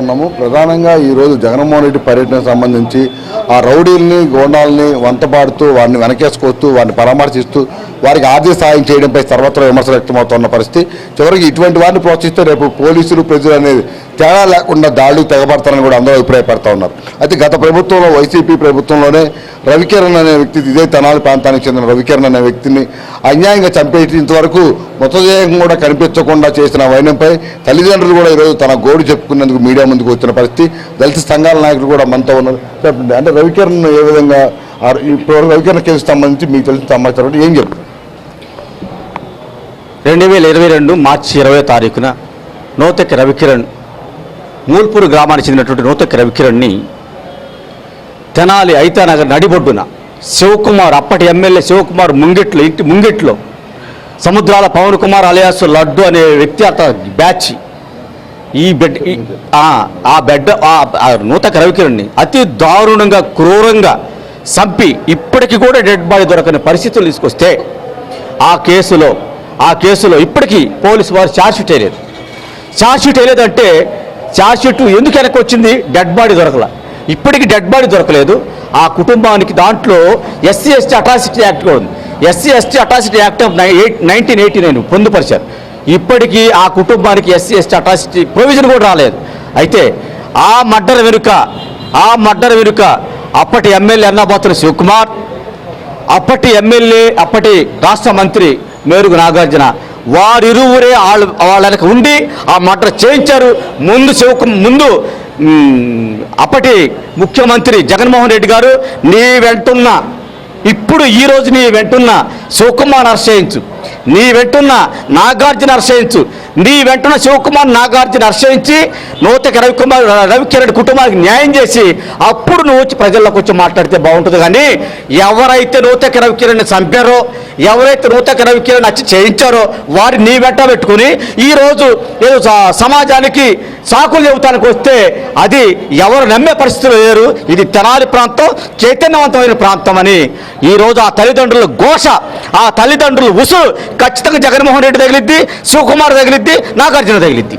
ఉన్నాము. ప్రధానంగా ఈరోజు జగన్మోహన్ రెడ్డి పర్యటనకు సంబంధించి ఆ రౌడీల్ని గోండాలని వంతపాడుతూ వారిని వెనకేసుకొస్తూ వారిని పరామర్శిస్తూ వారికి ఆర్థిక సాయం చేయడంపై సర్వత్రా విమర్శలు వ్యక్తమవుతున్న పరిస్థితి. చివరికి ఇటువంటి వారిని ప్రోత్సహిస్తే రేపు పోలీసులు ప్రజలు అనేది తేడా లేకుండా దాడులు తెగబడతారని కూడా అందరూ అభిప్రాయపడతా ఉన్నారు. అయితే గత ప్రభుత్వంలో వైసీపీ ప్రభుత్వంలోనే రవికిరణ్ అనే వ్యక్తి, ఇదే తెనాలి ప్రాంతానికి చెందిన రవికిరణ్ అనే వ్యక్తిని అన్యాయంగా చంపేసి ఇంతవరకు మృతదేహం కూడా కనిపించకుండా చేసిన వైనంపై తల్లిదండ్రులు కూడా ఈరోజు తన గోడు చెప్పుకునేందుకు మీడియా ముందుకు వచ్చిన పరిస్థితి. దళిత సంఘాల నాయకులు కూడా మనతో ఉన్నారు. చెప్పండి, అంటే రవికిరణ్ ఏ విధంగా ఇప్పుడు రవికిరణ్ కేసుకు సంబంధించి మీకు తెలిసిన సమాచారం ఏం చెప్తారు? 2022 మార్చి 20వ తారీఖున నూతెక్కి రవికిరణ్, మూల్పూరు గ్రామానికి చెందినటువంటి నూతెక్కి రవికిరణ్ని తెనాలి ఐతానగర్ నడిబొడ్డున శివకుమార్, అప్పటి ఎమ్మెల్యే శివకుమార్ ఇంటి ముంగిట్లో సముద్రాల పవన్ కుమార్ అలియాస్ లడ్డు అనే వ్యక్తి బ్యాచ్ నూతెక్కి రవికిరణ్ని అతి దారుణంగా క్రూరంగా చంపి ఇప్పటికీ కూడా డెడ్ బాడీ దొరకని పరిస్థితులు తీసుకొస్తే ఆ కేసులో ఇప్పటికీ పోలీసు వారు ఛార్జ్షీట్ వేయలేదు. ఛార్జ్షీట్ వేయలేదంటే ఛార్జ్షీట్ ఎందుకు వెనక్కి వచ్చింది? డెడ్ బాడీ దొరకల. ఇప్పటికీ డెడ్ బాడీ దొరకలేదు. ఆ కుటుంబానికి దాంట్లో ఎస్సీ ఎస్టీ అట్రాసిటీ యాక్ట్ కూడా ఉంది. SC ST atrocity act of 1989 పొందుపరిచారు. ఇప్పటికీ ఆ కుటుంబానికి ఎస్సీ ఎస్టీ అట్రాసిటీ ప్రొవిజన్ కూడా రాలేదు. అయితే ఆ మర్డర్ వెనుక అప్పటి ఎమ్మెల్యే అన్నాబోతుల శివకుమార్, అప్పటి ఎమ్మెల్యే, అప్పటి రాష్ట్ర మంత్రి మేరుగు నాగార్జున, వారిరువురే వాళ్ళకి ఉండి ఆ మర్డర్ చేయించారు. ముందు అప్పటి ముఖ్యమంత్రి జగన్మోహన్ రెడ్డి గారు ఇప్పుడు ఈరోజు నీ వెంటున్న శివకుమార్ అరెస్ట్ చేయించు, నీ వెంటున్న నాగార్జున అరెస్ట్ చేయించు, నీ వెంటున్న శివకుమార్ నాగార్జున అరెస్ట్ చేయించి నూతెక్కి రవికిరణ్ కుటుంబానికి న్యాయం చేసి అప్పుడు నువ్వు వచ్చి ప్రజల్లోకి వచ్చి మాట్లాడితే బాగుంటుంది. కానీ ఎవరైతే నూతెక్కి రవికిరణ్ని చంపారో, ఎవరైతే నూతెక్కి రవికిరణ్ వచ్చి చేయించారో వారి నీ వెంట పెట్టుకుని ఈరోజు ఏదో సమాజానికి సాకులు చెబుతానికి వస్తే అది ఎవరు నమ్మే పరిస్థితులు లేరు. ఇది తెనాలి ప్రాంతం చైతన్యవంతమైన ప్రాంతం అని ఈరోజు ఆ తల్లిదండ్రుల ఘోష, ఆ తల్లిదండ్రుల ఉసురు ఖచ్చితంగా జగన్మోహన్ రెడ్డి తగిలిద్ది, శివకుమార్ తగిలిద్ది, నాగార్జున తగిలిద్ది.